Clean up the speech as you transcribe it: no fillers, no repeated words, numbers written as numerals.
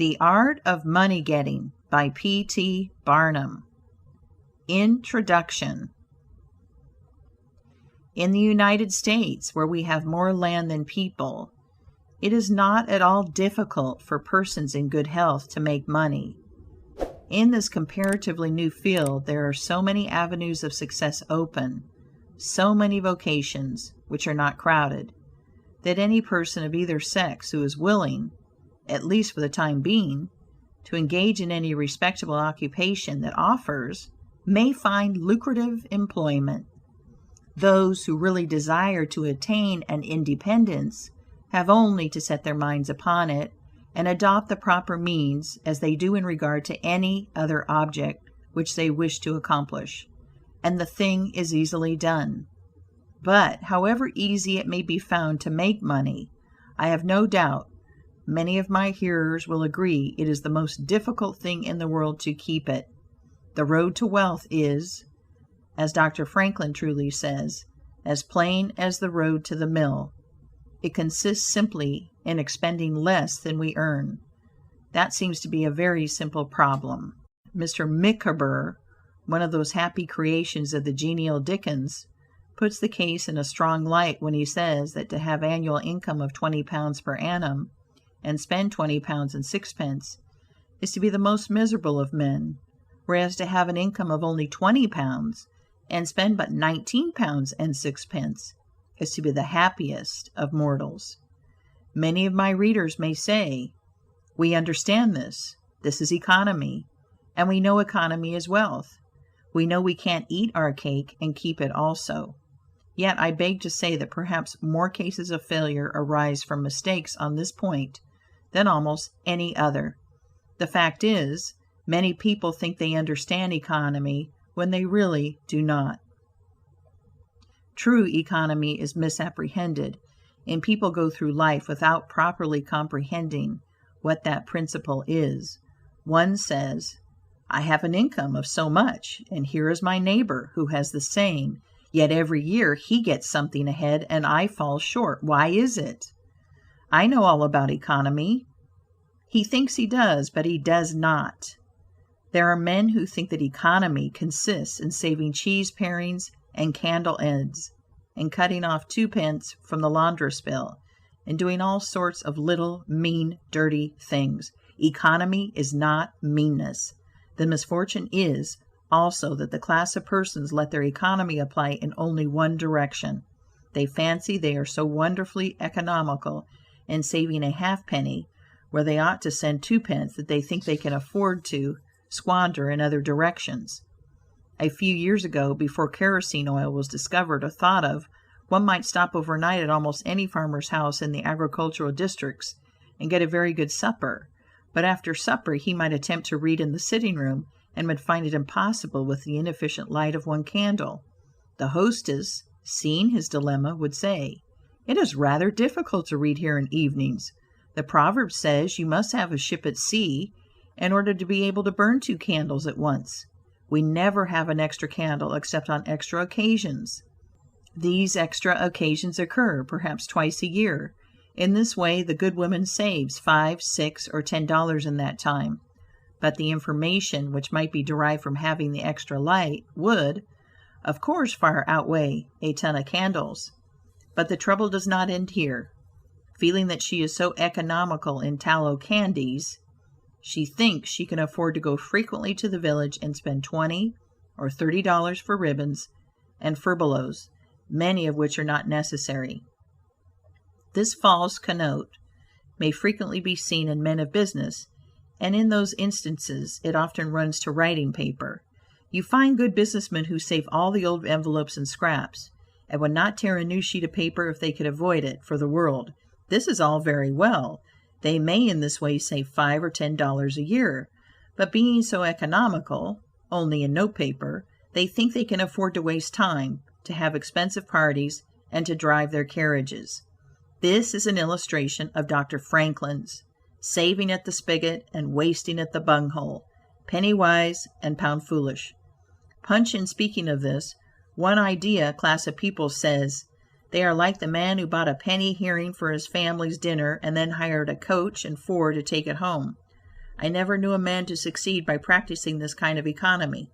The Art of Money Getting by P T Barnum. Introduction. In the United States, where we have more land than people, it is not at all difficult for persons in good health to make money. In this comparatively new field, there are so many avenues of success open, so many vocations which are not crowded, that any person of either sex who is willing, at least for the time being, to engage in any respectable occupation that offers, may find lucrative employment. Those who really desire to attain an independence have only to set their minds upon it, and adopt the proper means, as they do in regard to any other object which they wish to accomplish, and the thing is easily done. But, however easy it may be found to make money, I have no doubt many of my hearers will agree it is the most difficult thing in the world to keep it. The road to wealth is, as Dr. Franklin truly says, as plain as the road to the mill. It consists simply in expending less than we earn. That seems to be a very simple problem. Mr. Micawber, one of those happy creations of the genial Dickens, puts the case in a strong light when he says that to have annual income of £20 per annum, and spend £20 and sixpence, is to be the most miserable of men, whereas to have an income of only £20, and spend but £19 and sixpence, is to be the happiest of mortals. Many of my readers may say, "We understand this. This is economy, and we know economy is wealth. We know we can't eat our cake and keep it also." Yet I beg to say that perhaps more cases of failure arise from mistakes on this point than almost any other. The fact is, many people think they understand economy when they really do not. True economy is misapprehended, and people go through life without properly comprehending what that principle is. One says, "I have an income of so much, and here is my neighbor who has the same, yet every year he gets something ahead and I fall short. Why is it? I know all about economy." He thinks he does, but he does not. There are men who think that economy consists in saving cheese parings and candle ends, and cutting off 2d. from the laundress bill, and doing all sorts of little, mean, dirty things. Economy is not meanness. The misfortune is, also, that the class of persons let their economy apply in only one direction. They fancy they are so wonderfully economical in saving a halfpenny, where they ought to send 2d, that they think they can afford to squander in other directions. A few years ago, before kerosene oil was discovered or thought of, one might stop overnight at almost any farmer's house in the agricultural districts and get a very good supper, but after supper he might attempt to read in the sitting room, and would find it impossible with the inefficient light of one candle. The hostess, seeing his dilemma, would say, "It is rather difficult to read here in evenings. The proverb says you must have a ship at sea in order to be able to burn 2 candles at once. We never have an extra candle except on extra occasions. These extra occasions occur perhaps twice a year. In this way the good woman saves $5, $6, or $10 in that time. But the information which might be derived from having the extra light would, of course, far outweigh a ton of candles. But the trouble does not end here. Feeling that she is so economical in tallow candies, she thinks she can afford to go frequently to the village and spend $20 or $30 for ribbons and furbelows, many of which are not necessary. This false connote may frequently be seen in men of business, and in those instances it often runs to writing paper. You find good businessmen who save all the old envelopes and scraps, and would not tear a new sheet of paper if they could avoid it for the world. This is all very well. They may in this way save $5 or $10 a year, but being so economical, only in note paper, they think they can afford to waste time, to have expensive parties, and to drive their carriages. This is an illustration of Dr. Franklin's saving at the spigot and wasting at the bunghole, penny wise and pound foolish. Punch, in speaking of this one idea class of people, says, They are like the man who bought a penny herring for his family's dinner and then hired a coach and four to take it home. I never knew a man to succeed by practicing this kind of economy.